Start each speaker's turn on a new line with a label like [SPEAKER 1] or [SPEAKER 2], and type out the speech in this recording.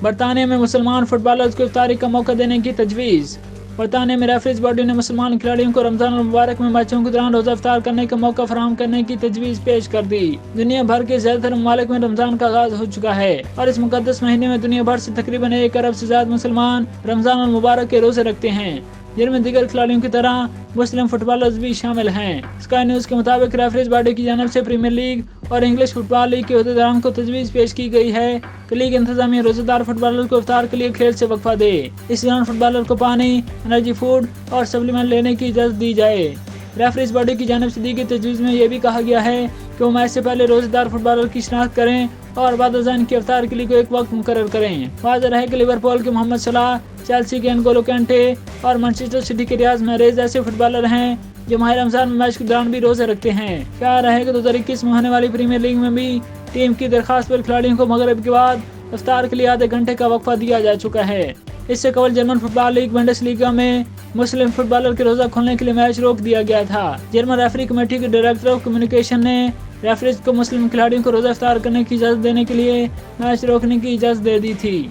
[SPEAKER 1] برطانیہ میں مسلمان فٹ بالرز کو افطاری کا موقع دینے کی تجویز۔ برطانیہ میں ریفریز باڈی نے مسلمان کھلاڑیوں کو رمضان المبارک میں میچوں کے دوران روزہ افطار کرنے کا موقع فراہم کرنے کی تجویز پیش کر دی۔ دنیا بھر کے زیادہ تر ممالک میں رمضان کا آغاز ہو چکا ہے اور اس مقدس مہینے میں دنیا بھر سے تقریباً 1 ارب سے زیادہ مسلمان رمضان المبارک کے روزے رکھتے ہیں، جن میں دیگر کھلاڑیوں کی طرح مسلم فٹ بالرز بھی شامل ہیں۔ اسکائی نیوز کے مطابق ریفریز باڈی کی جانب سے پریمیئر لیگ اور انگلش فٹ بال لیگ کے عہدیداران کو تجویز پیش کی گئی ہے کہ لیگ انتظامیہ روزہ دار فٹ بالر کو افطار کے لیے کھیل سے وقفہ دے۔ اس دوران فٹ بالر کو پانی، انرجی فوڈ اور سپلیمنٹ لینے کی اجازت دی جائے۔ ریفریز باڈی کی جانب سے دی گئی تجویز میں یہ بھی کہا گیا ہے کہ وہ میچ سے پہلے روزہ دار فٹ بالر کی شناخت کریں اور بعد ازاں کے افطار کے لیے ایک وقت مقرر کریں۔ واضح ہے کہ لیورپول کے محمد صلاح، چیلسی کے انگولو کینٹے اور مانچسٹر سٹی کے ریاض محرز ایسے فٹ بالر ہیں جو ماہ رمضان میں میچ کے دوران بھی روزے رکھتے ہیں۔ خیال رہے کہ 2021 میں ہونے والی پریمیئر لیگ میں بھی ٹیم کی درخواست پر کھلاڑیوں کو مغرب کے بعد افطار کے لیے آدھے گھنٹے کا وقفہ دیا جا چکا ہے۔ اس سے قبل جرمن فٹ بال لیگ بنڈس لیگا میں مسلم فٹ بالر کے روزہ کھولنے کے لیے میچ روک دیا گیا تھا۔ جرمن ریفری کمیٹی کے ڈائریکٹر آف کمیونیکیشن نے ریفریز کو مسلم کھلاڑیوں کو روزہ افطار کرنے کی اجازت دینے کے لیے میچ روکنے کی اجازت دے دی تھی۔